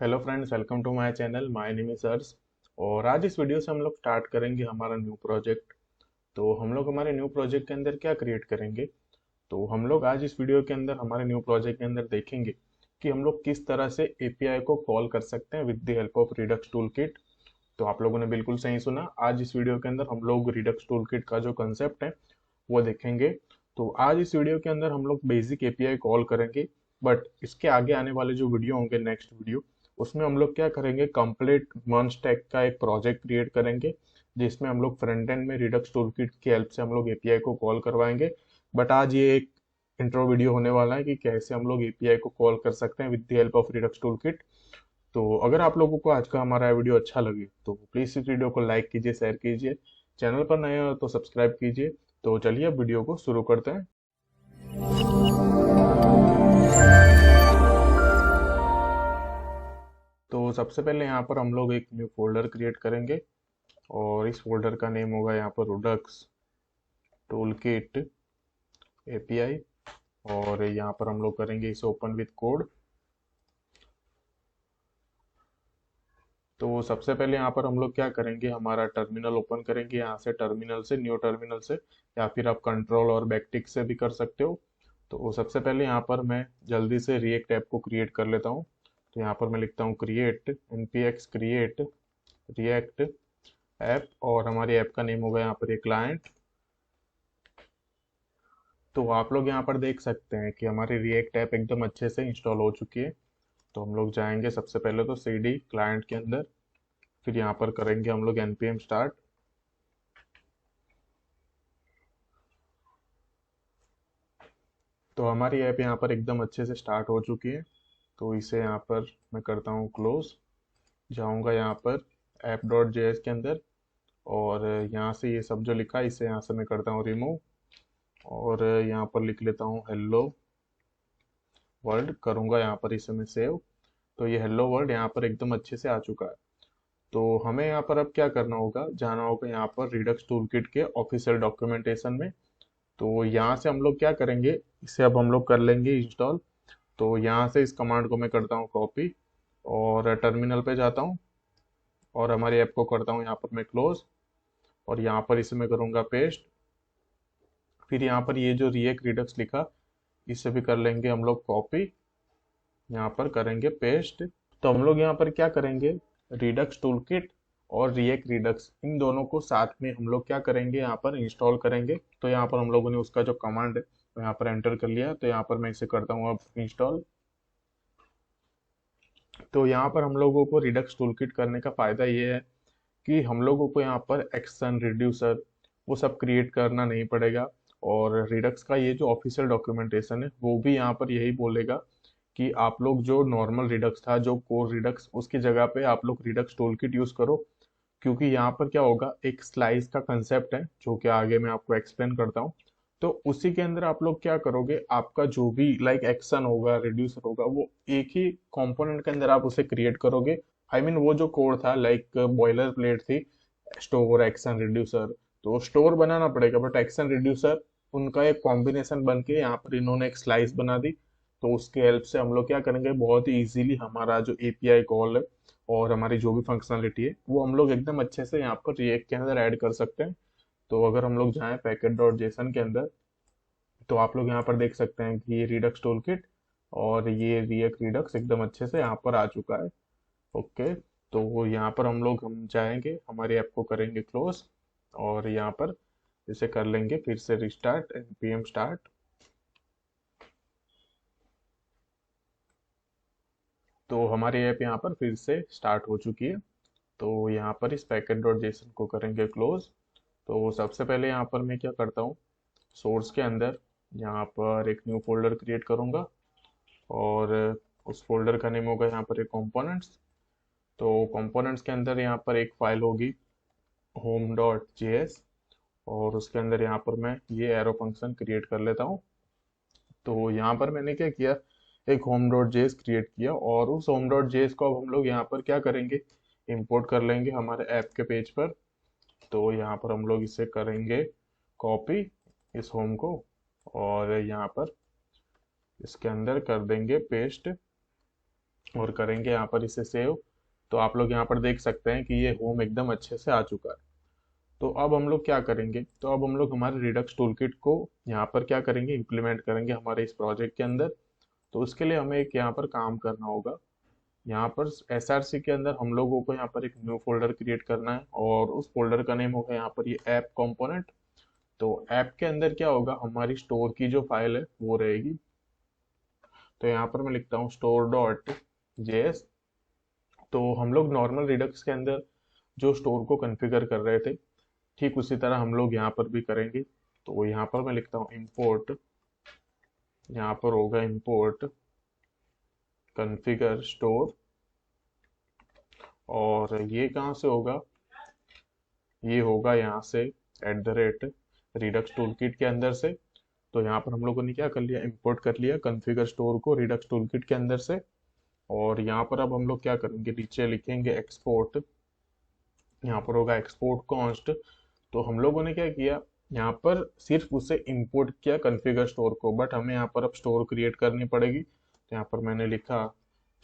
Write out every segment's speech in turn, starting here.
Hello friends, welcome to my channel. My name is Ars. और आज इस वीडियो से हम लोग स्टार्ट करेंगे हमारा न्यू प्रोजेक्ट। तो हम लोग हमारे न्यू प्रोजेक्ट के अंदर क्या क्रिएट करेंगे, तो हम लोग आज इस वीडियो के अंदर हमारे न्यू प्रोजेक्ट के अंदर देखेंगे कि हम लोग किस तरह से एपीआई को कॉल कर सकते हैं with the help of Redux tool kit. तो आप लोगों ने बिल्कुल सही सुना, आज इस वीडियो के अंदर हम लोग रिडक्स टूल किट का जो कंसेप्ट है वो देखेंगे। तो आज इस वीडियो के अंदर हम लोग बेसिक एपीआई कॉल करेंगे, बट इसके आगे आने वाले जो वीडियो होंगे, नेक्स्ट वीडियो, उसमें हम लोग क्या करेंगे, कंप्लीट वन स्टैक का एक प्रोजेक्ट क्रिएट करेंगे जिसमें हम लोग फ्रंट एंड में रिडक्स टूलकिट की हेल्प से हम लोग एपीआई को कॉल करवाएंगे। बट आज ये एक इंट्रो वीडियो होने वाला है कि कैसे हम लोग एपीआई को कॉल कर सकते हैं with the help of Redux toolkit. तो अगर आप लोगों को आज का हमारा वीडियो अच्छा लगे तो प्लीज इस वीडियो को लाइक कीजिए, शेयर कीजिए, चैनल पर नए हो तो सब्सक्राइब कीजिए। तो चलिए अब वीडियो को शुरू करते हैं। तो सबसे पहले यहाँ पर हम लोग एक न्यू फोल्डर क्रिएट करेंगे और इस फोल्डर का नेम होगा यहाँ पर रिडक्स टूलकिट एपीआई। और यहाँ पर हम लोग करेंगे इसे ओपन विद कोड। तो सबसे पहले यहाँ पर हम लोग क्या करेंगे, हमारा टर्मिनल ओपन करेंगे, यहाँ से टर्मिनल से, न्यू टर्मिनल से, या फिर आप कंट्रोल और बैकटिक से भी कर सकते हो। तो सबसे पहले यहाँ पर मैं जल्दी से रिएक्ट ऐप को क्रिएट कर लेता हूँ। तो यहाँ पर मैं लिखता हूँ create npx create react app, और हमारी ऐप का नेम होगा यहाँ पर ये क्लाइंट। तो आप लोग यहाँ पर देख सकते हैं कि हमारी रिएक्ट ऐप एकदम अच्छे से इंस्टॉल हो चुकी है। तो हम लोग जाएंगे सबसे पहले तो सीडी क्लाइंट के अंदर, फिर यहाँ पर करेंगे हम लोग npm स्टार्ट। तो हमारी ऐप यहाँ पर एकदम अच्छे से स्टार्ट हो चुकी है। तो इसे यहाँ पर मैं करता हूँ क्लोज, जाऊँगा यहाँ पर ऐप डॉट जेएस के अंदर, और यहाँ से ये सब जो लिखा है इसे यहाँ से मैं करता हूँ रिमूव, और यहाँ पर लिख लेता हूँ हेलो वर्ल्ड, करूँगा यहाँ पर इसे मैं सेव। तो ये हेलो वर्ल्ड यहाँ पर एकदम अच्छे से आ चुका है। तो हमें यहाँ पर अब क्या करना होगा, जाना होगा यहाँ पर रिडक्स टूलकिट के ऑफिशियल डॉक्यूमेंटेशन में। तो यहाँ से हम लोग क्या करेंगे, इसे अब हम लोग कर लेंगे इंस्टॉल। तो यहाँ से इस कमांड को मैं करता हूँ कॉपी, और टर्मिनल पे जाता हूँ, और हमारी ऐप को करता हूँ यहाँ पर मैं क्लोज, और यहाँ पर इसे मैं करूँगा पेस्ट। फिर यहाँ पर ये जो रिएक्ट रिडक्स लिखा, इसे भी कर लेंगे हम लोग कॉपी, यहाँ पर करेंगे पेस्ट। तो हम लोग यहाँ पर क्या करेंगे, रिडक्स टूलकिट और रिएक्ट रिडक्स इन दोनों को साथ में हम लोग क्या करेंगे, यहाँ पर इंस्टॉल करेंगे। तो यहाँ पर हम लोगों ने उसका जो कमांड है वो यहाँ पर एंटर कर लिया। तो यहाँ पर मैं इसे करता हूँ अब इंस्टॉल। तो यहाँ पर हम लोगों को रिडक्स टूलकिट करने का फायदा ये है कि हम लोगों को यहाँ पर एक्शन रिड्यूसर वो सब क्रिएट करना नहीं पड़ेगा। और रिडक्स का ये जो ऑफिशियल डॉक्यूमेंटेशन है वो भी यहाँ पर यही बोलेगा कि आप लोग जो नॉर्मल रिडक्स था, जो कोर रिडक्स, उसकी जगह पे आप लोग रिडक्स टूलकिट यूज करो। क्योंकि यहाँ पर क्या होगा, एक स्लाइस का कंसेप्ट है जो कि आगे मैं आपको एक्सप्लेन करता हूँ। तो उसी के अंदर आप लोग क्या करोगे, आपका जो भी लाइक एक्शन होगा, रिड्यूसर होगा, वो एक ही कंपोनेंट के अंदर आप उसे क्रिएट करोगे। आई मीन वो जो कोड था, लाइक बॉयलर प्लेट थी, स्टोर एक्शन रिड्यूसर, तो स्टोर बनाना पड़ेगा, बट एक्शन रिड्यूसर उनका एक कॉम्बिनेशन बन के यहाँ पर इन्होंने एक स्लाइस बना दी। तो उसके हेल्प से हम लोग क्या करेंगे, बहुत ही इजीली हमारा जो एपीआई कॉल है और हमारी जो भी फंक्शनलिटी है वो हम लोग एकदम अच्छे से यहाँ पर रिएक्ट के अंदर ऐड कर सकते हैं। तो अगर हम लोग जाएं पैकेट डॉट जेसन के अंदर, तो आप लोग यहाँ पर देख सकते हैं कि ये रिडक्स टूलकिट और ये रिएक्ट रिडक्स एकदम अच्छे से यहाँ पर आ चुका है। ओके। तो यहाँ पर हम जाएंगे, हमारी ऐप को करेंगे क्लोज, और यहाँ पर इसे कर लेंगे फिर से रिस्टार्ट npm स्टार्ट। तो हमारी ऐप यहाँ पर फिर से स्टार्ट हो चुकी है। तो यहाँ पर इस पैकेट डॉट जेसन को करेंगे क्लोज। तो सबसे पहले यहाँ पर मैं क्या करता हूँ, सोर्स के अंदर यहाँ पर एक न्यू फोल्डर क्रिएट करूँगा, और उस फोल्डर का नेम होगा यहाँ पर एक कंपोनेंट्स। तो कंपोनेंट्स के अंदर यहाँ पर एक फाइल होगी होम डॉट जेएस, और उसके अंदर यहाँ पर मैं ये एरो फंक्शन क्रिएट कर लेता हूँ। तो यहाँ पर मैंने क्या किया, एक होम डॉट जेएस क्रिएट किया, और उस होम डॉट जेएस को अब हम लोग यहाँ पर क्या करेंगे, इंपोर्ट कर लेंगे हमारे ऐप के पेज पर। तो यहाँ पर हम लोग इसे करेंगे कॉपी, इस होम को, और यहाँ पर इसके अंदर कर देंगे पेस्ट। और करेंगे यहाँ पर इसे सेव। तो आप लोग यहाँ पर देख सकते हैं कि ये होम एकदम अच्छे से आ चुका है। तो अब हम लोग क्या करेंगे, तो अब हम लोग हमारे रिडक्स टूलकिट को यहाँ पर क्या करेंगे, इम्प्लीमेंट करेंगे हमारे इस प्रोजेक्ट के अंदर। तो उसके लिए हमें एक यहाँ पर काम करना होगा। यहाँ पर SRC के अंदर हम लोगों को यहाँ पर एक न्यू फोल्डर क्रिएट करना है, और उस फोल्डर का नेम होगा यहाँ पर ये ऐप कंपोनेंट। तो ऐप के अंदर क्या होगा, हमारी स्टोर की जो फाइल है वो रहेगी। तो यहाँ पर मैं लिखता हूँ store.js। तो हम लोग नॉर्मल रिडक्स के अंदर जो स्टोर को कॉन्फ़िगर कर रहे थे, ठीक उसी तरह हम लोग यहाँ पर भी करेंगे। तो यहाँ पर मैं लिखता हूँ import, यहाँ पर होगा import configure store। और ये कहाँ से होगा, ये होगा यहाँ से @redux toolkit के अंदर से। तो यहाँ पर हम लोगों ने क्या कर लिया, इंपोर्ट कर लिया कॉन्फ़िगर स्टोर को रिडक्स टूलकिट के अंदर से। और यहाँ पर अब हम लोग क्या करेंगे, नीचे लिखेंगे एक्सपोर्ट, यहाँ पर होगा एक्सपोर्ट कॉन्स्ट। तो हम लोगों ने क्या किया, यहाँ पर सिर्फ उसे इंपोर्ट किया कॉन्फ़िगर स्टोर को, बट हमें यहाँ पर अब स्टोर क्रिएट करनी पड़ेगी। तो यहाँ पर मैंने लिखा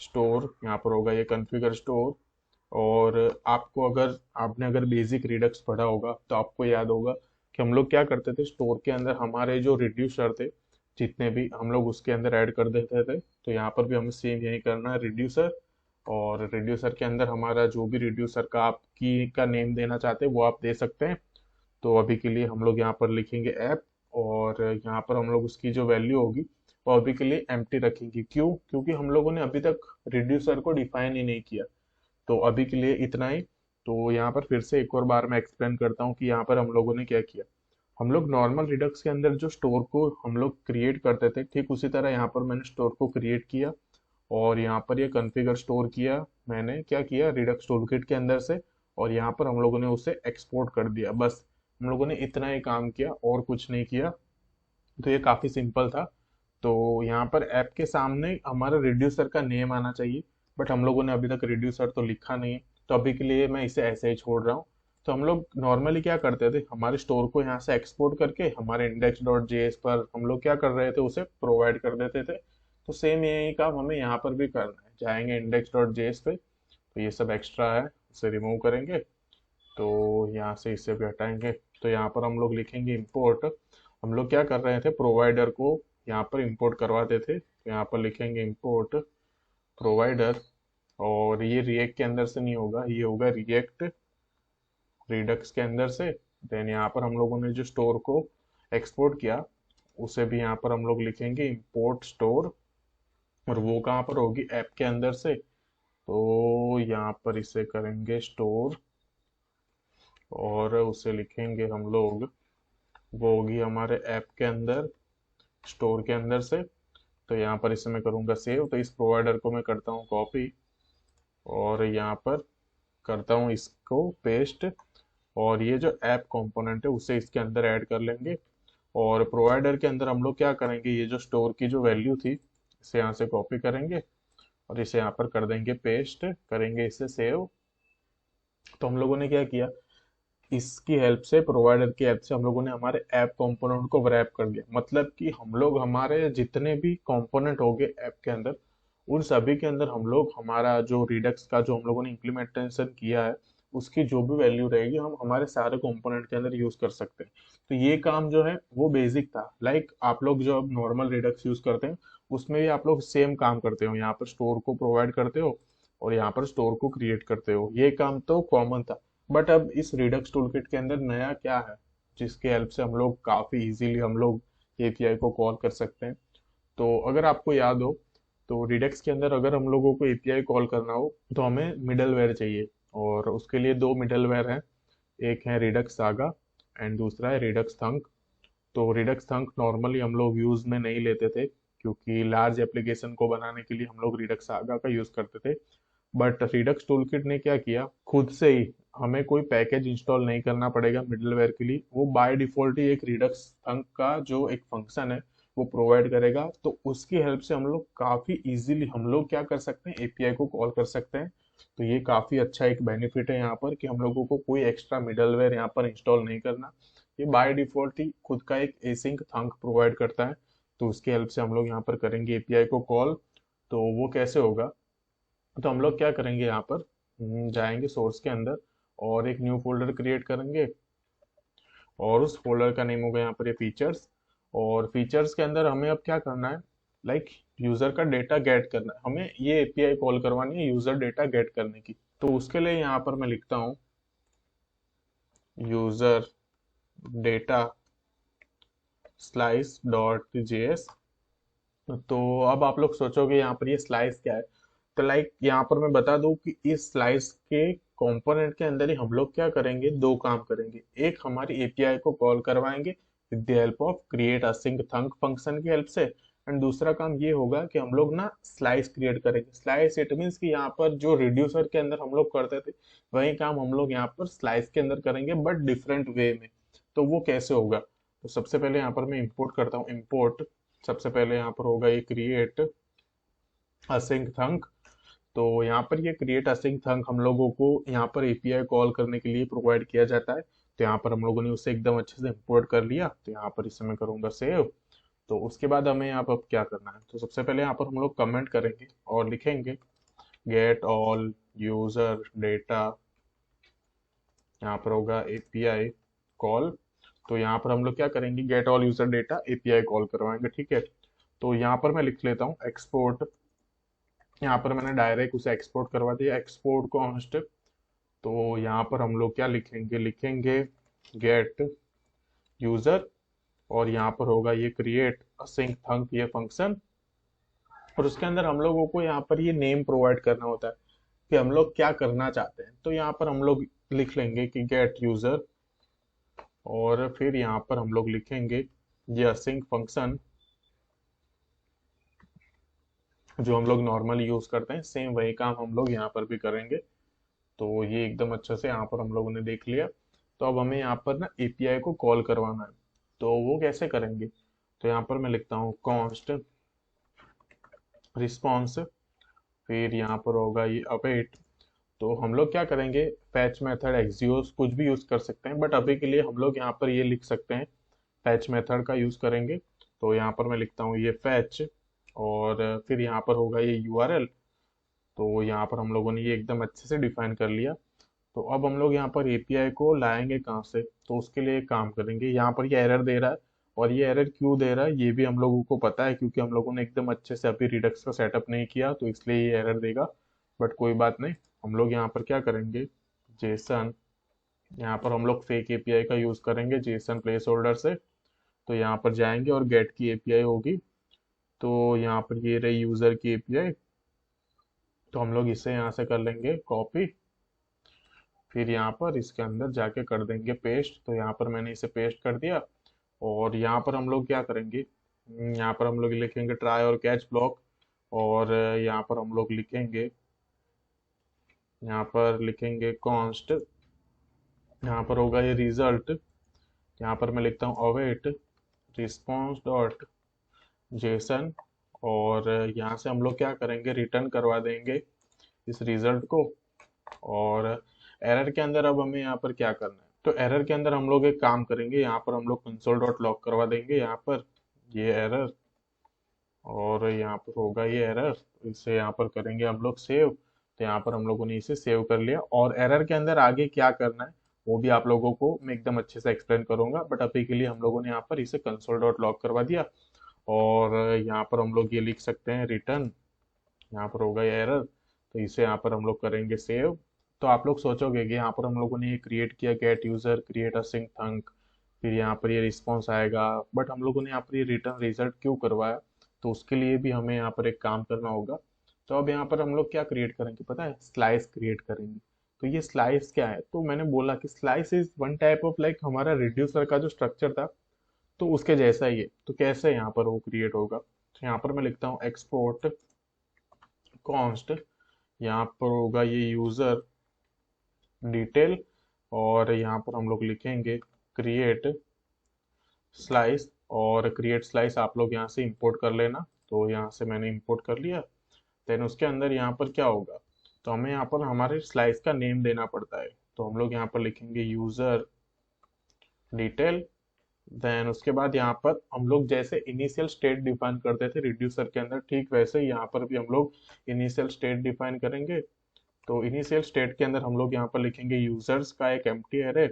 स्टोर, यहाँ पर होगा ये कॉन्फ़िगर स्टोर। और आपको अगर आपने अगर बेसिक रिडक्स पढ़ा होगा तो आपको याद होगा कि हम लोग क्या करते थे, स्टोर के अंदर हमारे जो रिड्यूसर थे जितने भी, हम लोग उसके अंदर ऐड कर देते थे। तो यहाँ पर भी हमें सेम यही करना है, रिड्यूसर। और रिड्यूसर के अंदर हमारा जो भी रिड्यूसर का आप की का नेम देना चाहते हैं वो आप दे सकते हैं। तो अभी के लिए हम लोग यहाँ पर लिखेंगे ऐप, और यहाँ पर हम लोग उसकी जो वैल्यू होगी वो अभी के लिए एम्प्टी रखेंगे। क्यों, क्योंकि हम लोगों ने अभी तक रिड्यूसर को डिफाइन ही नहीं किया। तो अभी के लिए इतना ही। तो यहाँ पर फिर से एक और बार मैं एक्सप्लेन करता हूँ कि यहाँ पर हम लोगों ने क्या किया। हम लोग नॉर्मल रिडक्स के अंदर जो स्टोर को हम लोग क्रिएट करते थे, ठीक उसी तरह यहाँ पर मैंने स्टोर को क्रिएट किया। और यहाँ पर ये कॉन्फ़िगर स्टोर किया, मैंने क्या किया रिडक्स टूलकिट के अंदर से। और यहाँ पर हम लोगों ने उसे एक्सपोर्ट कर दिया, बस हम लोगों ने इतना ही काम किया और कुछ नहीं किया। तो ये काफ़ी सिंपल था। तो यहाँ पर ऐप के सामने हमारा रिड्यूसर का नेम आना चाहिए, बट हम लोगों ने अभी तक रिड्यूसर तो लिखा नहीं है। तो अभी के लिए मैं इसे ऐसे ही छोड़ रहा हूँ। तो हम लोग नॉर्मली क्या करते थे, हमारे स्टोर को यहाँ से एक्सपोर्ट करके हमारे index.js पर हम लोग क्या कर रहे थे, उसे प्रोवाइड कर देते थे। तो सेम यही काम हमें यहाँ पर भी करना है। जाएंगे index.js पे, तो ये सब एक्स्ट्रा है, इसे रिमूव करेंगे। तो यहाँ से इसे भी हटाएंगे। तो यहाँ पर हम लोग लिखेंगे इंपोर्ट। हम लोग क्या कर रहे थे, प्रोवाइडर को यहाँ पर इंपोर्ट करवाते थे। तो यहाँ पर लिखेंगे इंपोर्ट प्रोवाइडर। और ये रिएक्ट के अंदर से नहीं होगा, ये होगा रिएक्ट रिडक्स के अंदर से। देन यहाँ पर हम लोगों ने जो स्टोर को एक्सपोर्ट किया उसे भी यहाँ पर हम लोग लिखेंगे इंपोर्ट स्टोर। और वो कहाँ पर होगी, ऐप के अंदर से। तो यहाँ पर इसे करेंगे स्टोर, और उसे लिखेंगे हम लोग, वो होगी हमारे ऐप के अंदर, स्टोर के अंदर से। तो यहाँ पर इसे मैं करूँगा सेव। तो इस प्रोवाइडर को मैं करता हूँ कॉपी, और यहाँ पर करता हूँ इसको पेस्ट। और ये जो ऐप कंपोनेंट है उसे इसके अंदर ऐड कर लेंगे। और प्रोवाइडर के अंदर हम लोग क्या करेंगे, ये जो स्टोर की जो वैल्यू थी इसे यहाँ से कॉपी करेंगे, और इसे यहाँ पर कर देंगे पेस्ट, करेंगे इसे सेव। तो हम लोगों ने क्या किया, इसकी हेल्प से, प्रोवाइडर की हेल्प से हम लोगों ने हमारे ऐप कंपोनेंट को रैप कर दिया। मतलब कि हम लोग हमारे जितने भी कंपोनेंट हो गए ऐप के अंदर, उन सभी के अंदर हम लोग हमारा जो रिडक्स का जो हम लोगों ने इम्प्लीमेंटेशन किया है उसकी जो भी वैल्यू रहेगी हम हमारे सारे कंपोनेंट के अंदर यूज कर सकते हैं। तो ये काम जो है वो बेसिक था। लाइक आप लोग जो अब नॉर्मल रिडक्स यूज करते हैं उसमें भी आप लोग सेम काम करते हो, यहाँ पर स्टोर को प्रोवाइड करते हो और यहाँ पर स्टोर को क्रिएट करते हो, ये काम तो कॉमन था। बट अब इस रिडक्स टूलकिट के अंदर नया क्या है, जिसके हेल्प से हम लोग काफी इजीली हम लोग एपीआई को कॉल कर सकते हैं। तो अगर आपको याद हो, तो रिडक्स के अंदर अगर हम लोगों को एपीआई कॉल करना हो तो हमें मिडलवेयर चाहिए। और उसके लिए दो मिडलवेयर हैं, एक है रिडक्स सागा एंड दूसरा है रिडक्स थंक। तो रिडक्स थंक नॉर्मली हम लोग यूज में नहीं लेते थे, क्योंकि लार्ज एप्लीकेशन को बनाने के लिए हम लोग रिडक्स सागा का यूज करते थे। बट रिडक्स टूलकिट ने क्या किया, खुद से ही हमें कोई पैकेज इंस्टॉल नहीं करना पड़ेगा मिडलवेयर के लिए, वो बाय डिफॉल्ट ही एक रिडक्स थंक का जो एक फंक्शन है वो प्रोवाइड करेगा। तो उसकी हेल्प से हम लोग काफी इजीली हम लोग क्या कर सकते हैं, एपीआई को कॉल कर सकते हैं। तो ये काफी अच्छा एक बेनिफिट है यहाँ पर कि हम लोगों को कोई एक्स्ट्रा मिडलवेयर यहाँ पर इंस्टॉल नहीं करना। ये बाय डिफॉल्ट ही खुद का एक एसिंक थंक प्रोवाइड करता है। तो उसकी हेल्प से हम लोग यहाँ पर करेंगे एपीआई को कॉल। तो वो कैसे होगा, तो हम लोग क्या करेंगे यहाँ पर, जाएंगे सोर्स के अंदर और एक न्यू फोल्डर क्रिएट करेंगे, और उस फोल्डर का नेम होगा यहाँ पर ये फीचर्स। और फीचर्स के अंदर हमें अब क्या करना है, लाइक यूजर का डेटा गेट करना है, हमें ये एपीआई कॉल करवानी है यूजर डेटा गेट करने की। तो उसके लिए यहाँ पर मैं लिखता हूँ user data slice dot JS. तो अब आप लोग सोचोगे यहाँ पर ये स्लाइस क्या है। तो लाइक यहाँ पर मैं बता दूं कि इस स्लाइस के कंपोनेंट के अंदर ही हम लोग क्या करेंगे, दो काम करेंगे। एक हमारी एपीआई को कॉल करवाएंगे with the help of create async थंक function की हेल्प से, एंड दूसरा काम ये होगा कि हम लोग ना स्लाइस क्रिएट करेंगे। स्लाइस इट मीन्स कि यहाँ पर जो रिड्यूसर के अंदर हम लोग करते थे वही काम हम लोग यहाँ पर स्लाइस के अंदर करेंगे, बट डिफरेंट वे में। तो वो कैसे होगा, तो सबसे पहले यहाँ पर मैं इंपोर्ट करता हूँ। इंपोर्ट सबसे पहले यहाँ पर होगा ये क्रिएट असिंक थंक। तो यहाँ पर ये क्रिएट असिंक थंक हम लोगों को यहाँ पर एपीआई कॉल करने के लिए प्रोवाइड किया जाता है। तो यहाँ पर हम लोगों ने उसे एकदम अच्छे से इंपोर्ट कर लिया। तो यहाँ पर इसे मैं करूँगा सेव। तो उसके बाद हमें यहाँ पर क्या करना है, तो सबसे पहले यहाँ पर हम लोग कमेंट करेंगे और लिखेंगे गेट ऑल यूजर डेटा, यहाँ पर होगा एपीआई कॉल। तो यहाँ पर हम लोग क्या करेंगे, get all user data API call करवाएंगे, ठीक है। तो यहाँ पर मैं लिख लेता हूँ एक्सपोर्ट। यहाँ पर मैंने डायरेक्ट उसे एक्सपोर्ट करवा दिया, एक्सपोर्ट कॉन्स्ट। तो यहाँ पर हम लोग क्या लिखेंगे, लिखेंगे गेट यूजर, और यहाँ पर होगा ये क्रिएट असिंक थंक ये फंक्शन। और उसके अंदर हम लोगों को यहाँ पर ये नेम प्रोवाइड करना होता है कि हम लोग क्या करना चाहते हैं। तो यहाँ पर हम लोग लिख लेंगे कि गेट यूजर, और फिर यहाँ पर हम लोग लिखेंगे ये असिंक फंक्शन जो हम लोग नॉर्मली यूज करते हैं, सेम वही काम हम लोग यहाँ पर भी करेंगे। तो ये एकदम अच्छे से यहाँ पर हम लोगों ने देख लिया। तो अब हमें यहाँ पर ना एपीआई को कॉल करवाना है। तो वो कैसे करेंगे, तो यहाँ पर मैं लिखता हूँ कॉन्स्ट रिस्पॉन्स, फिर यहाँ पर होगा ये अवेट। तो हम लोग क्या करेंगे, फैच मेथड एक्सियोस कुछ भी यूज कर सकते हैं, बट अभी के लिए हम लोग यहाँ पर ये लिख सकते हैं, फैच मेथड का यूज करेंगे। तो यहाँ पर मैं लिखता हूँ ये फैच, और फिर यहाँ पर होगा ये यूआरएल। तो यहाँ पर हम लोगों ने ये एकदम अच्छे से डिफाइन कर लिया। तो अब हम लोग यहाँ पर एपीआई को लाएंगे कहाँ से, तो उसके लिए एक काम करेंगे। यहाँ पर ये एरर दे रहा है, और ये एरर क्यों दे रहा है ये भी हम लोगों को पता है, क्योंकि हम लोगों ने एकदम अच्छे से अभी रिडक्स का सेटअप नहीं किया, तो इसलिए ये एरर देगा। बट कोई बात नहीं, हम लोग यहाँ पर क्या करेंगे, जेसन, यहाँ पर हम लोग फेक एपीआई का यूज करेंगे जेसन प्लेस होल्डर से। तो यहाँ पर जाएंगे और गेट की एपीआई होगी। तो यहाँ पर ये रही यूजर की एपीआई। तो हम लोग इसे यहाँ से कर लेंगे कॉपी, फिर यहाँ पर इसके अंदर जाके कर देंगे पेस्ट। तो यहाँ पर मैंने इसे पेस्ट कर दिया। और यहाँ पर हम लोग क्या करेंगे, यहाँ पर हम लोग लिखेंगे ट्राई और कैच ब्लॉक, और यहाँ पर हम लोग लिखेंगे, यहाँ पर लिखेंगे कॉन्स्ट, यहाँ पर होगा ये रिजल्ट। यहाँ पर मैं लिखता हूँ अवेट रिस्पॉन्स डॉट जेसन, और यहाँ से हम लोग क्या करेंगे, रिटर्न करवा देंगे इस रिजल्ट को। और एरर के अंदर अब हमें यहाँ पर क्या करना है, तो एरर के अंदर हम लोग एक काम करेंगे, यहाँ पर हम लोग कंसोल डॉट लॉग करवा देंगे यहाँ पर ये एरर, और यहाँ पर होगा ये एरर। इसे यहाँ पर करेंगे हम लोग सेव। तो यहाँ पर हम लोगों ने इसे सेव कर लिया, और एरर के अंदर आगे क्या करना है वो भी आप लोगों को मैं एकदम अच्छे से एक्सप्लेन करूंगा, बट अभी के लिए हम लोगों ने यहाँ पर इसे कंसोल डॉट लॉग करवा दिया। और यहाँ पर हम लोग ये लिख सकते हैं रिटर्न, यहाँ पर होगा ये एरर। तो इसे यहाँ पर हम लोग करेंगे सेव। तो आप लोग सोचोगे कि यहाँ पर हम लोगों ने ये क्रिएट किया get user create async thunk, फिर यहाँ पर ये रिस्पॉन्स आएगा, बट हम लोगों ने यहाँ पर ये रिटर्न रिजल्ट क्यों करवाया। तो उसके लिए भी हमें यहाँ पर एक काम करना होगा। तो अब यहाँ पर हम लोग क्या क्रिएट करेंगे पता है, स्लाइस क्रिएट करेंगे। तो ये स्लाइस क्या है, तो मैंने बोला कि slice is one type of like हमारा रिड्यूसर का जो स्ट्रक्चर था, तो उसके जैसा ही है। तो कैसे यहाँ पर वो क्रिएट होगा, तो यहाँ पर मैं लिखता हूँ एक्सपोर्ट कॉन्स्ट, यहाँ पर होगा ये यूजर डिटेल, और यहाँ पर हम लोग लिखेंगे क्रिएट स्लाइस। और क्रिएट स्लाइस आप लोग यहाँ से इंपोर्ट कर लेना। तो यहाँ से मैंने इंपोर्ट कर लिया। देन उसके अंदर यहाँ पर क्या होगा, तो हमें यहाँ पर हमारे स्लाइस का नेम देना पड़ता है। तो हम लोग यहाँ पर लिखेंगे यूजर डिटेल, देन उसके बाद यहाँ पर हम लोग जैसे इनिशियल स्टेट डिफाइन करते थे रिड्यूसर के अंदर, ठीक वैसे ही यहाँ पर भी हम लोग इनिशियल स्टेट डिफाइन करेंगे। तो इनिशियल स्टेट के अंदर हम लोग यहाँ पर लिखेंगे यूजर्स का एक एम्प्टी एरे।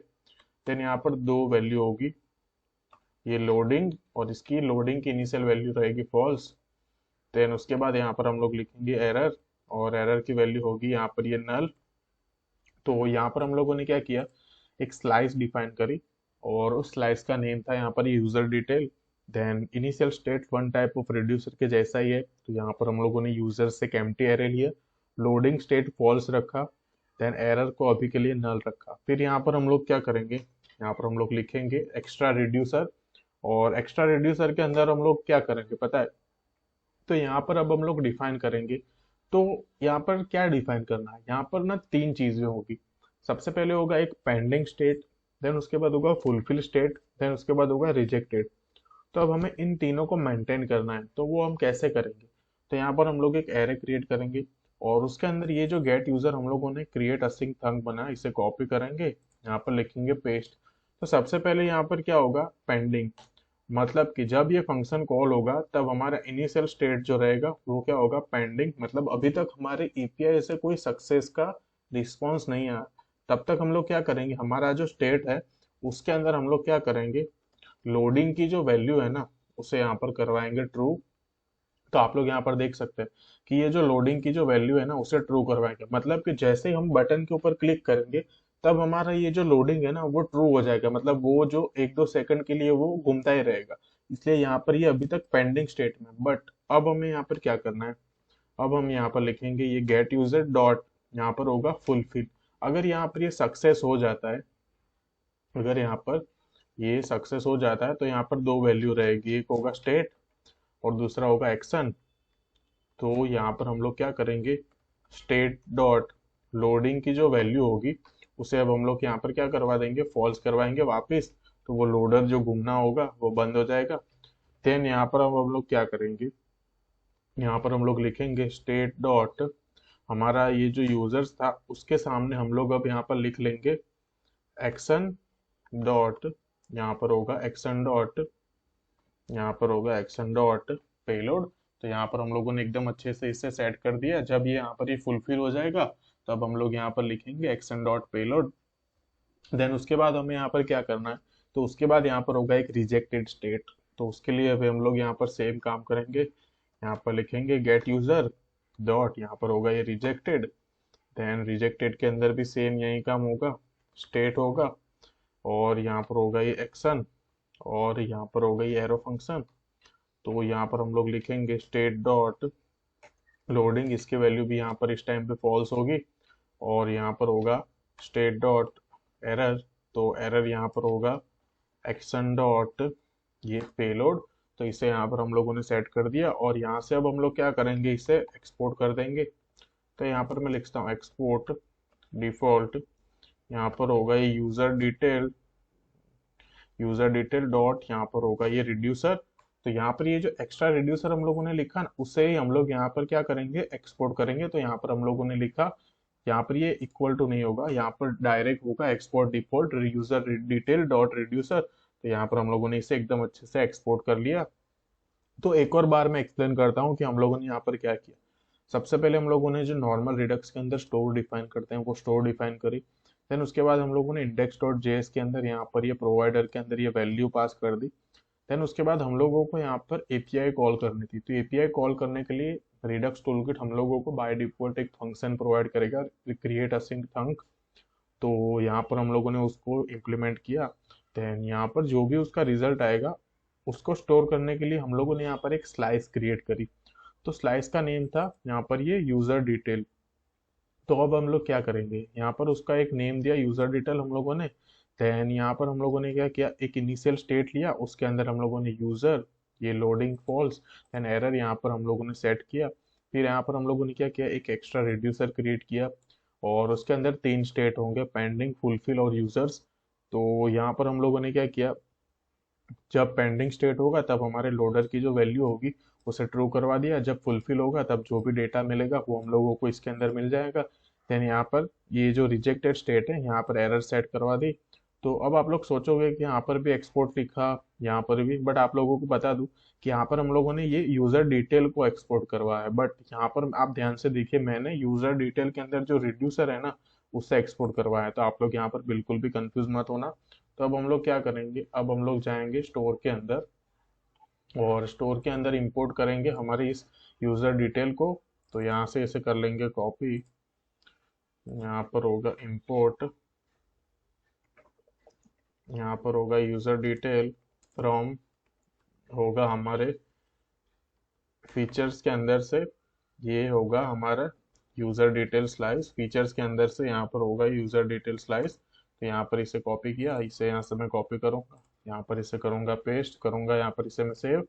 देन यहाँ पर दो वैल्यू होगी, ये लोडिंग और इसकी लोडिंग की इनिशियल वैल्यू रहेगी फॉल्स। देन उसके बाद यहाँ पर हम लोग लिखेंगे एरर, और एरर की वैल्यू होगी यहाँ पर ये नल। तो यहाँ पर हम लोगों ने क्या किया, एक स्लाइस डिफाइन करी, और उस स्लाइस का नेम था यहाँ पर user detail. Then initial state one type of reducer के जैसा ही है, तो यहाँ पर हम लोगों ने यूजर से एक एम्प्टी एरे लिया, लोडिंग स्टेट फॉल्स रखा, देन एरर को अभी के लिए नल रखा। फिर यहाँ पर हम लोग क्या करेंगे, यहाँ पर हम लोग लिखेंगे एक्स्ट्रा रिड्यूसर, और एक्स्ट्रा रिड्यूसर के अंदर हम लोग क्या करेंगे पता है, तो यहाँ पर अब हम लोग डिफाइन करेंगे। तो यहाँ पर क्या डिफाइन करना है, यहाँ पर ना तीन चीजें होगी। सबसे पहले होगा एक पेंडिंग स्टेट, देन उसके बाद होगा फुलफिल स्टेट, देन उसके बाद होगा रिजेक्टेड। तो अब हमें इन तीनों को मेंटेन करना है, तो वो हम कैसे करेंगे। तो यहाँ पर हम लोग एक एरे क्रिएट करेंगे, और उसके अंदर ये जो गेट यूजर हम लोगों ने क्रिएट असिंक थंक बना इसे कॉपी करेंगे, यहाँ पर लिखेंगे पेस्ट। तो सबसे पहले यहाँ पर क्या होगा, पेंडिंग, मतलब कि जब ये फंक्शन कॉल होगा तब हमारा इनिशियल स्टेट जो रहेगा वो क्या होगा, पेंडिंग, मतलब अभी तक हमारे एपीआई से कोई सक्सेस का रिस्पॉन्स नहीं आया। तब तक हम लोग क्या करेंगे, हमारा जो स्टेट है उसके अंदर हम लोग क्या करेंगे, लोडिंग की जो वैल्यू है ना उसे यहाँ पर करवाएंगे ट्रू। तो आप लोग यहाँ पर देख सकते हैं कि ये जो लोडिंग की जो वैल्यू है ना उसे ट्रू करवाएंगे, मतलब कि जैसे ही हम बटन के ऊपर क्लिक करेंगे तब हमारा ये जो लोडिंग है ना वो ट्रू हो जाएगा, मतलब वो जो एक दो सेकंड के लिए वो घूमता ही रहेगा। इसलिए यहाँ पर ये अभी तक पेंडिंग स्टेट में, बट अब हमें यहाँ पर क्या करना है, अब हम यहाँ पर लिखेंगे ये गेट यूजर डॉट, यहाँ पर होगा फुलफिल। अगर यहाँ पर ये सक्सेस हो जाता है, अगर यहाँ पर ये सक्सेस हो जाता है तो यहाँ पर दो वैल्यू रहेगी, एक होगा स्टेट और दूसरा होगा एक्शन। तो यहाँ पर हम लोग क्या करेंगे, स्टेट डॉट लोडिंग की जो वैल्यू होगी उसे अब हम लोग यहाँ पर क्या करवा देंगे, फॉल्स करवाएंगे वापस। तो वो लोडर जो घूमना होगा वो बंद हो जाएगा। देन यहाँ पर अब हम लोग क्या करेंगे, यहाँ पर हम लोग लिखेंगे स्टेट डॉट, हमारा ये जो यूजर्स था उसके सामने हम लोग अब यहाँ पर लिख लेंगे एक्शन डॉट, यहाँ पर होगा एक्शन डॉट, यहाँ पर होगा एक्शन डॉट पेलोड। तो यहाँ पर हम लोगों ने एकदम अच्छे से इसे सेट कर दिया। जब ये यहाँ पर ये फुलफिल हो जाएगा तब हम लोग यहाँ पर लिखेंगे एक्शन डॉट पेलोड। देन उसके बाद हमें यहाँ पर क्या करना है, तो उसके बाद यहाँ पर होगा एक रिजेक्टेड स्टेट। तो उसके लिए अभी हम लोग यहाँ पर सेम काम करेंगे, यहाँ पर लिखेंगे गेट यूजर डॉट, यहाँ पर होगा ये रिजेक्टेड। देन रिजेक्टेड के अंदर भी सेम यही काम होगा, स्टेट होगा, और यहाँ पर होगा ये एक्शन, और यहाँ पर होगा ये एरो फंक्शन। तो यहाँ पर हम लोग लिखेंगे स्टेट डॉट लोडिंग, इसकी वैल्यू भी यहाँ पर इस टाइम पे फॉल्स होगी, और यहाँ पर होगा स्टेट डॉट एरर। तो एरर यहाँ पर होगा एक्शन डॉट ये पेलोड। तो इसे यहाँ पर हम लोगों ने सेट कर दिया, और यहाँ से अब हम लोग क्या करेंगे, इसे एक्सपोर्ट कर देंगे। तो यहाँ पर मैं लिखता हूँ एक्सपोर्ट डिफॉल्ट, यहाँ पर होगा ये यूजर डिटेल डॉट, यहाँ पर होगा ये रिड्यूसर। तो यहाँ पर ये जो एक्स्ट्रा रिड्यूसर हम लोगों ने लिखा ना उससे ही हम लोग यहाँ पर क्या करेंगे, एक्सपोर्ट करेंगे। तो यहाँ पर हम लोगों ने लिखा, यहाँ पर ये इक्वल टू नहीं होगा, यहाँ पर डायरेक्ट होगा export default user detail dot reducer. तो यहाँ पर हम लोगों ने इसे एकदम अच्छे से एक्सपोर्ट कर लिया। तो एक और बार मैं एक्सप्लेन करता हूँ कि हम लोगों ने यहाँ पर क्या किया। सबसे पहले हम लोगों ने जो नॉर्मल रिडक्स के अंदर स्टोर डिफाइन करते हैं वो स्टोर डिफाइन करी। देन उसके बाद हम लोगों ने इंडेक्स डॉट जेएस के अंदर यहाँ पर ये प्रोवाइडर के अंदर ये वैल्यू पास कर दी। देन उसके बाद हम लोगों को यहाँ पर एपीआई कॉल करनी थी। तो एपीआई कॉल करने के लिए रिडक्स टूलकिट हम लोगों को बाय डिफॉल्ट एक फंक्शन प्रोवाइड करेगा, क्रिएट असिंक थंक। तो यहाँ पर हम लोगों ने उसको इम्प्लीमेंट किया। देन यहाँ पर जो भी उसका रिजल्ट आएगा उसको स्टोर करने के लिए हम लोगों ने यहाँ पर एक स्लाइस क्रिएट करी। तो स्लाइस का नेम था यहाँ पर ये यूजर डिटेल। तो अब हम लोग क्या करेंगे, यहाँ पर उसका एक नेम दिया यूजर डिटेल हम लोगों ने। देन यहाँ पर हम लोगों ने क्या किया, एक इनिशियल स्टेट लिया, उसके अंदर हम लोगों ने यूजर ये लोडिंग फॉल्स, देन एरर यहाँ पर हम लोगों ने सेट किया। फिर यहाँ पर हम लोगों ने क्या किया, एक एक्स्ट्रा रिड्यूसर क्रिएट किया, और उसके अंदर तीन स्टेट होंगे, पेंडिंग, फुलफिल और यूजर्स। तो यहाँ पर हम लोगों ने क्या किया, जब पेंडिंग स्टेट होगा तब हमारे लोडर की जो वैल्यू होगी उसे ट्रू करवा दिया, जब फुलफिल होगा तब जो भी डेटा मिलेगा वो हम लोगों को इसके अंदर मिल जाएगा। देन यहाँ पर ये जो रिजेक्टेड स्टेट है यहाँ पर एरर सेट करवा दी। तो अब आप लोग सोचोगे कि यहाँ पर भी एक्सपोर्ट लिखा, यहाँ पर भी, बट आप लोगों को बता दूं कि यहाँ पर हम लोगों ने ये यूजर डिटेल को एक्सपोर्ट करवाया है, बट यहाँ पर आप ध्यान से देखिए मैंने यूजर डिटेल के अंदर जो रिड्यूसर है ना उससे एक्सपोर्ट करवाया है। तो आप लोग यहाँ पर बिल्कुल भी कंफ्यूज मत होना। तो अब हम लोग क्या करेंगे, अब हम लोग जाएंगे स्टोर के अंदर और स्टोर के अंदर इंपोर्ट करेंगे हमारे इस यूजर डिटेल को। तो यहाँ से इसे कर लेंगे कॉपी, यहाँ पर होगा इंपोर्ट, यहाँ पर होगा यूजर डिटेल फ्रॉम, होगा हमारे फीचर्स के अंदर से, ये होगा हमारा यूजर डिटेल स्लाइस, फीचर्स के अंदर से यहाँ पर होगा यूजर डिटेल स्लाइस। तो यहाँ पर इसे कॉपी किया, इसे यहाँ से मैं कॉपी करूँगा, यहाँ पर इसे करूँगा पेस्ट करूँगा, यहाँ पर इसे मैं सेव।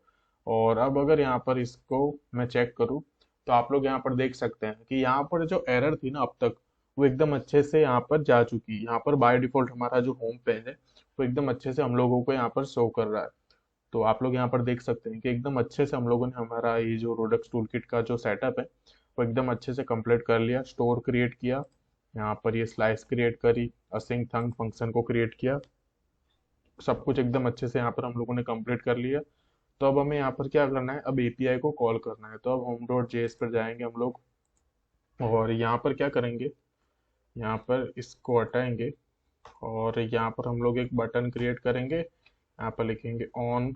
और अब अगर यहाँ पर इसको मैं चेक करूँ तो आप लोग यहाँ पर देख सकते हैं कि यहाँ पर जो एरर थी ना अब तक, वो एकदम अच्छे से यहाँ पर जा चुकी। यहाँ पर बाय डिफॉल्ट हमारा जो होम पेज है वो एकदम अच्छे से हम लोगों को यहाँ पर शो कर रहा है। तो आप लोग यहाँ पर देख सकते हैं कि एकदम अच्छे से हम लोगों ने हमारा ये जो रोडक्स टूलकिट का जो सेटअप है वो एकदम अच्छे से कंप्लीट कर लिया। स्टोर क्रिएट किया, यहाँ पर ये स्लाइस क्रिएट करी, असिंक थंग फंक्शन को क्रिएट किया, सब कुछ एकदम अच्छे से यहाँ पर हम लोगों ने कंप्लीट कर लिया। तो अब हमें यहाँ पर क्या करना है, अब एपीआई को कॉल करना है। तो अब होम डॉट जेएस पर जाएंगे हम लोग और यहाँ पर क्या करेंगे, यहाँ पर इसको हटाएंगे और यहाँ पर हम लोग एक बटन क्रिएट करेंगे, यहाँ पर लिखेंगे ऑन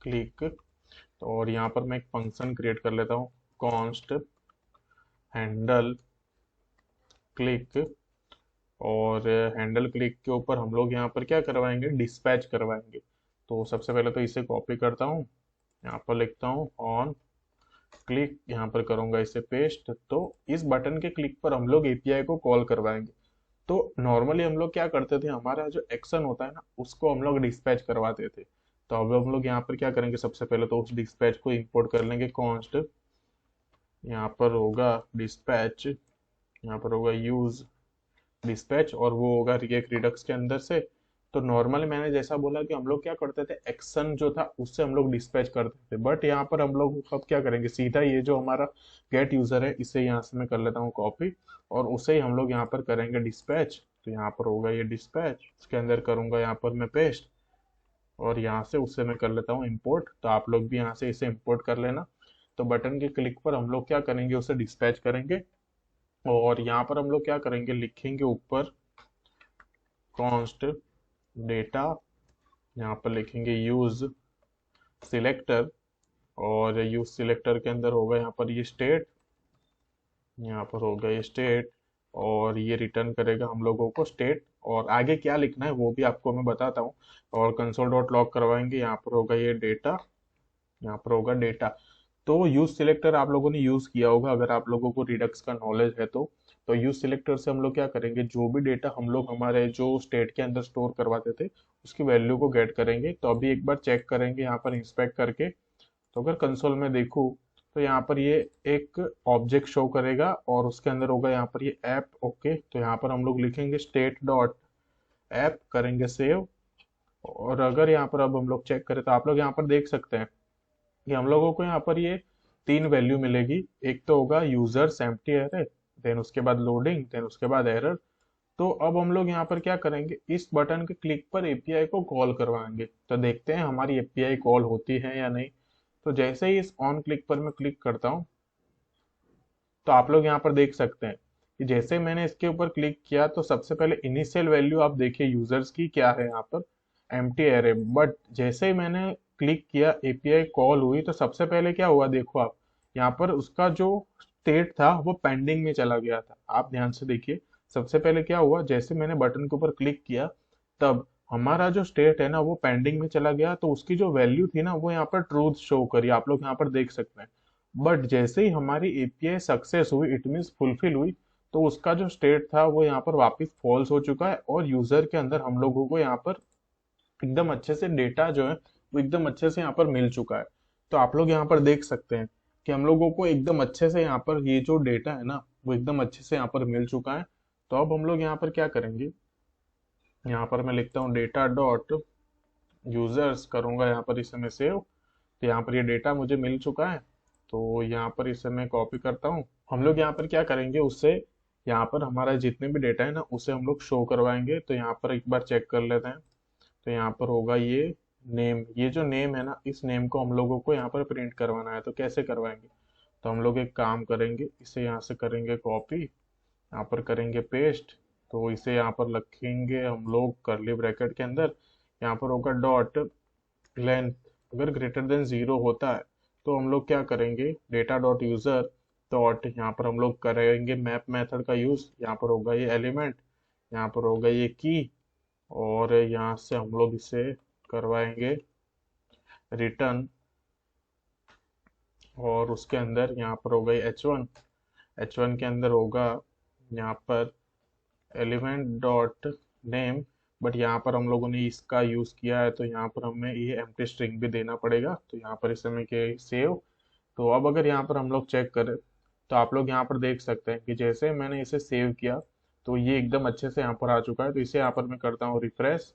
क्लिक। और यहाँ पर मैं एक फंक्शन क्रिएट कर लेता हूँ, कॉन्स्ट हैंडल क्लिक। और हैंडल क्लिक के ऊपर हम लोग यहाँ पर क्या करवाएंगे, डिस्पैच करवाएंगे। तो सबसे पहले तो इसे कॉपी करता हूँ, यहाँ पर लिखता हूँ ऑन क्लिक, यहाँ पर करूंगा इसे पेस्ट। तो इस बटन के क्लिक पर हम लोग एपीआई को कॉल करवाएंगे। तो नॉर्मली हम लोग क्या करते थे, हमारा जो एक्शन होता है ना उसको हम लोग डिस्पैच करवाते थे। तो अब हम लोग यहाँ पर क्या करेंगे, सबसे पहले तो उस डिस्पैच को इंपोर्ट कर लेंगे, कॉन्स्ट यहाँ पर होगा डिस्पैच, यहाँ पर होगा यूज डिस्पैच और वो होगा रिएक्ट रिडक्स के अंदर से। तो नॉर्मली मैंने जैसा बोला कि हम लोग क्या करते थे, एक्शन जो था उससे हम लोग डिस्पैच करते थे, बट यहाँ पर हम लोग अब क्या करेंगे, सीधा ये जो हमारा गेट यूजर है इसे यहाँ से मैं कर लेता हूँ कॉपी और उसे ही हम लोग यहाँ पर करेंगे डिस्पैच। तो यहाँ पर होगा ये डिस्पैच, उसके अंदर करूंगा यहाँ पर मैं पेस्ट और यहाँ से उससे मैं कर लेता हूँ इंपोर्ट। तो आप लोग भी यहाँ से इसे इंपोर्ट कर लेना। तो बटन के क्लिक पर हम लोग क्या करेंगे, उसे डिस्पैच करेंगे और यहाँ पर हम लोग क्या करेंगे, लिखेंगे ऊपर कॉन्स्ट डेटा, यहाँ पर लिखेंगे यूज सिलेक्टर और यूज सिलेक्टर के अंदर होगा यहाँ पर ये स्टेट, यहाँ पर होगा ये स्टेट और ये रिटर्न करेगा हम लोगों को स्टेट। और आगे क्या लिखना है वो भी आपको मैं बताता हूँ। और कंसोल डॉट लॉग करवाएंगे, यहाँ पर होगा ये डेटा, यहाँ पर होगा डेटा। तो यूज सिलेक्टर आप लोगों ने यूज किया होगा अगर आप लोगों को रिडक्स का नॉलेज है तो यूज सिलेक्टर से हम लोग क्या करेंगे, जो भी डेटा हम लोग हमारे जो स्टेट के अंदर स्टोर करवाते थे उसकी वैल्यू को गेट करेंगे। तो अभी एक बार चेक करेंगे यहाँ पर इंस्पेक्ट करके। तो अगर कंसोल में देखूँ तो यहाँ पर ये एक ऑब्जेक्ट शो करेगा और उसके अंदर होगा यहाँ पर ये ऐप। ओके, तो यहाँ पर हम लोग लिखेंगे स्टेट डॉट ऐप, करेंगे सेव। और अगर यहाँ पर अब हम लोग चेक करें तो आप लोग यहाँ पर देख सकते हैं कि हम लोगों को यहाँ पर ये तीन वैल्यू मिलेगी। एक तो होगा यूजर्स एम्प्टी एरे, देन उसके बाद लोडिंग, देन उसके बाद एरर। तो अब हम लोग यहाँ पर क्या करेंगे, इस बटन के क्लिक पर एपीआई को कॉल करवाएंगे। तो देखते हैं हमारी एपीआई कॉल होती है या नहीं। तो जैसे ही इस ऑन क्लिक पर मैं क्लिक करता हूँ तो आप लोग यहाँ पर देख सकते हैं कि जैसे मैंने इसके ऊपर क्लिक किया तो सबसे पहले इनिशियल वैल्यू आप देखिए यूजर्स की क्या है, यहाँ पर एम्प्टी एरे। बट जैसे ही मैंने क्लिक किया एपीआई कॉल हुई तो सबसे पहले क्या हुआ, देखो आप यहाँ पर उसका जो स्टेट था वो पेंडिंग में चला गया था। आप ध्यान से देखिए, सबसे पहले क्या हुआ, जैसे मैंने बटन के ऊपर क्लिक किया तब हमारा जो स्टेट है ना वो पेंडिंग में चला गया। तो उसकी जो वैल्यू थी ना वो यहाँ पर ट्रूथ शो करी, आप लोग यहाँ पर देख सकते हैं। बट जैसे ही हमारी एपीआई सक्सेस हुई, इट मीन्स फुलफिल हुई, तो उसका जो स्टेट था वो यहाँ पर वापस फॉल्स हो चुका है और यूजर के अंदर हम लोगों को यहाँ पर एकदम अच्छे से डेटा जो है वो एकदम अच्छे से यहाँ पर मिल चुका है। तो आप लोग यहाँ पर देख सकते हैं कि हम लोगों को एकदम अच्छे से यहाँ पर ये जो डेटा है ना वो एकदम अच्छे से यहाँ पर मिल चुका है। तो अब हम लोग यहाँ पर क्या करेंगे, यहाँ पर मैं लिखता हूँ डेटा डॉट यूजर्स, करूंगा यहाँ पर इसे मैं सेव। तो यहाँ पर ये डेटा मुझे मिल चुका है। तो यहाँ पर इसे मैं कॉपी करता हूँ। हम लोग यहाँ पर क्या करेंगे, उससे यहाँ पर हमारा जितने भी डेटा है ना उसे हम लोग शो करवाएंगे। तो यहाँ पर एक बार चेक कर लेते हैं। तो यहाँ पर होगा ये नेम, ये जो नेम है ना, इस नेम को हम लोगों को यहाँ पर प्रिंट करवाना है। तो कैसे करवाएंगे? तो हम लोग एक काम करेंगे, इसे यहाँ से करेंगे कॉपी, यहाँ पर करेंगे पेस्ट। तो इसे यहाँ पर रखेंगे हम लोग करली ब्रैकेट के अंदर। यहाँ पर होगा डॉट लेंथ, अगर ग्रेटर देन 0 होता है तो हम लोग क्या करेंगे, डेटा डॉट यूजर डॉट, यहाँ पर हम लोग करेंगे मैप मेथड का यूज। यहाँ पर होगा ये एलिमेंट, यहाँ पर होगा ये की, और यहाँ से हम लोग इसे करवाएंगे रिटर्न। और उसके अंदर यहाँ पर होगा ये h1, h1 के अंदर होगा यहाँ पर एलिमेंट डॉट नेम। बट यहाँ पर हम लोगों ने इसका यूज किया है तो यहाँ पर हमें ये एम्प्टी स्ट्रिंग भी देना पड़ेगा। तो यहाँ पर इसे मैं क्या सेव। तो अब अगर यहाँ पर हम लोग चेक करें तो आप लोग यहाँ पर देख सकते हैं कि जैसे मैंने इसे सेव किया तो ये एकदम अच्छे से यहाँ पर आ चुका है। तो इसे यहाँ पर मैं करता हूँ रिफ्रेश,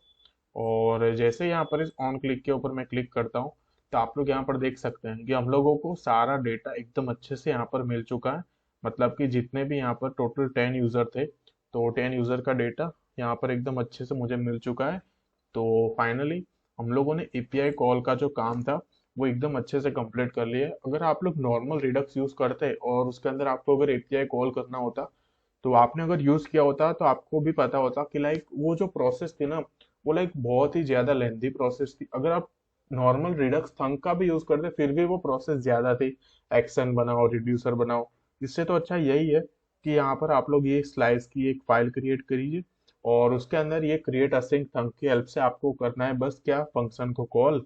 और जैसे यहाँ पर इस ऑन क्लिक के ऊपर मैं क्लिक करता हूँ तो आप लोग यहाँ पर देख सकते हैं कि हम लोगों को सारा डेटा एकदम अच्छे से यहाँ पर मिल चुका है। मतलब कि जितने भी यहाँ पर टोटल 10 यूजर थे, तो 10 यूजर का डेटा यहाँ पर एकदम अच्छे से मुझे मिल चुका है। तो फाइनली हम लोगों ने एपीआई कॉल का जो काम था वो एकदम अच्छे से कंप्लीट कर लिया है। अगर आप लोग नॉर्मल रिडक्स यूज करते और उसके अंदर आपको अगर एपीआई कॉल करना होता, तो आपने अगर यूज किया होता तो आपको भी पता होता कि लाइक वो जो प्रोसेस थी ना, वो लाइक बहुत ही ज्यादा लेंथी प्रोसेस थी। अगर आप नॉर्मल रिडक्स थंक का भी यूज करते फिर भी वो प्रोसेस ज्यादा थी, एक्शन बनाओ रिड्यूसर बनाओ। इससे तो अच्छा यही है कि यहाँ पर आप लोग ये स्लाइस की एक फाइल क्रिएट करिए, और उसके अंदर ये क्रिएट असिंक थंक की हेल्प से आपको करना है बस क्या, फंक्शन को कॉल।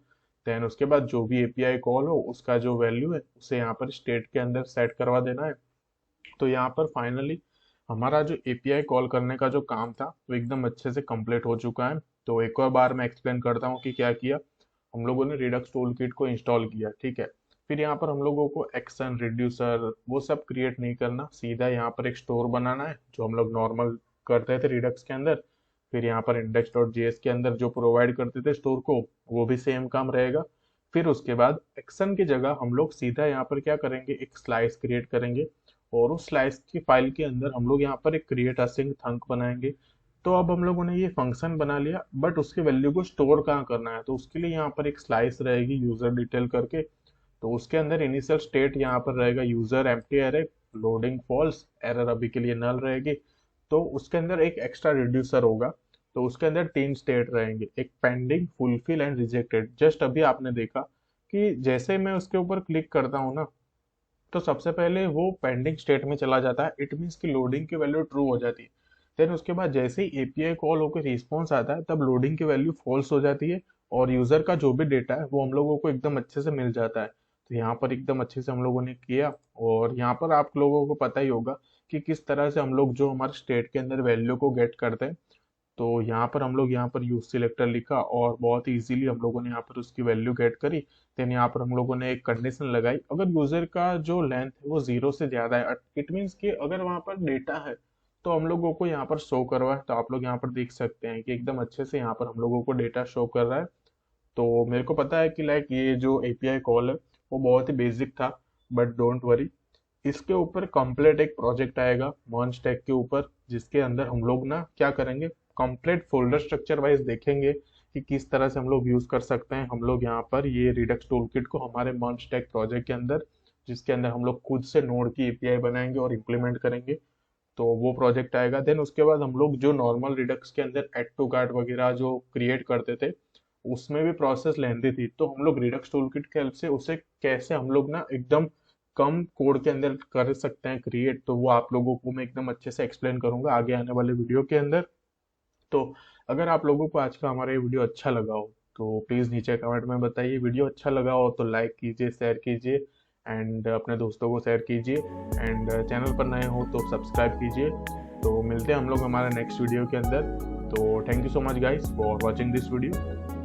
देन उसके बाद जो भी एपीआई कॉल हो उसका जो वैल्यू है उसे यहाँ पर स्टेट के अंदर सेट करवा देना है। तो यहाँ पर फाइनली हमारा जो एपीआई कॉल करने का जो काम था वो एकदम अच्छे से कंप्लीट हो चुका है। तो एक और बार मैं एक्सप्लेन करता हूँ कि क्या किया। हम लोगों ने रिडक्स टूल किट को इंस्टॉल किया, ठीक है। फिर यहाँ पर हम लोगों को एक्शन रिड्यूसर वो सब क्रिएट नहीं करना, सीधा यहाँ पर एक स्टोर बनाना है जो हम लोग नॉर्मल करते थे रिडक्स के अंदर। फिर यहाँ पर इंडेक्स डॉट जेएस के अंदर जो प्रोवाइड करते थे स्टोर को, वो भी सेम काम रहेगा। फिर उसके बाद एक्शन की जगह हम लोग सीधा यहाँ पर क्या करेंगे, एक स्लाइस क्रिएट करेंगे, और उस स्लाइस की फाइल के अंदर हम लोग यहाँ पर एक क्रिएट असिंक थंक बनाएंगे। तो अब हम लोगों ने ये फंक्शन बना लिया, बट उसके वैल्यू को स्टोर कहाँ करना है, तो उसके लिए यहाँ पर एक स्लाइस रहेगी यूजर डिटेल करके। तो उसके अंदर इनिशियल स्टेट यहाँ पर रहेगा यूजर एम्प्टी अरे, लोडिंग फॉल्स, एरर अभी के लिए नल रहेगी। तो उसके अंदर एक एक्स्ट्रा रिड्यूसर होगा। तो उसके अंदर 3 स्टेट रहेंगे, एक pending, fulfil and rejected. Just अभी आपने देखा कि जैसे मैं उसके ऊपर क्लिक करता हूँ ना, तो सबसे पहले वो पेंडिंग स्टेट में चला जाता है। इट मीन्स कि लोडिंग की वैल्यू ट्रू हो जाती है। देन उसके बाद जैसे ही एपीआई कॉल होकर रिस्पॉन्स आता है तब लोडिंग की वैल्यू फॉल्स हो जाती है, और यूजर का जो भी डेटा है वो हम लोगों को एकदम अच्छे से मिल जाता है। तो यहाँ पर एकदम अच्छे से हम लोगों ने किया। और यहाँ पर आप लोगों को पता ही होगा कि किस तरह से हम लोग जो हमारे स्टेट के अंदर वैल्यू को गेट करते हैं। तो यहाँ पर हम लोग यहाँ पर यूज सिलेक्टर लिखा और बहुत ही इजीली हम लोगों ने यहाँ पर उसकी वैल्यू गेट करी। देन यहाँ पर हम लोगों ने एक कंडीशन लगाई, अगर यूजर का जो लेंथ है वो 0 से ज्यादा है, इट मीन्स कि अगर वहाँ पर डेटा है तो हम लोगों को यहाँ पर शो करवा है। तो आप लोग यहाँ पर देख सकते हैं कि एकदम अच्छे से यहाँ पर हम लोगों को डेटा शो कर रहा है। तो मेरे को पता है कि लाइक ये जो एपीआई कॉल है वो बहुत ही बेसिक था, बट डोंट वरी, इसके ऊपर कंप्लीट एक प्रोजेक्ट आएगा मॉन स्टैक के ऊपर, जिसके अंदर हम लोग ना क्या करेंगे, कंप्लीट फोल्डर स्ट्रक्चर वाइज देखेंगे कि किस तरह से हम लोग यूज कर सकते हैं हम लोग यहाँ पर ये रिडक्स टूलकिट को हमारे मॉन स्टैक प्रोजेक्ट के अंदर, जिसके अंदर हम लोग खुद से नोड की एपीआई बनाएंगे और इम्प्लीमेंट करेंगे। तो वो प्रोजेक्ट आएगा। देन उसके बाद हम लोग जो नॉर्मल रिडक्स के अंदर एड टू कार्ट वगैरह जो क्रिएट करते थे उसमें भी प्रोसेस लेंदी थी, तो हम लोग रिडक्स टूलकिट के हेल्प से उसे कैसे हम लोग ना एकदम कम कोड के अंदर कर सकते हैं क्रिएट, तो वो आप लोगों को मैं एकदम अच्छे से एक्सप्लेन करूंगा आगे आने वाले वीडियो के अंदर। तो अगर आप लोगों को आज का हमारा ये वीडियो अच्छा लगा हो तो प्लीज़ नीचे कमेंट में बताइए। वीडियो अच्छा लगा हो तो लाइक कीजिए, शेयर कीजिए, एंड अपने दोस्तों को शेयर कीजिए, एंड चैनल पर नए हो तो सब्सक्राइब कीजिए। तो मिलते हैं हम लोग हमारे नेक्स्ट वीडियो के अंदर। तो thank you so much guys for watching this video.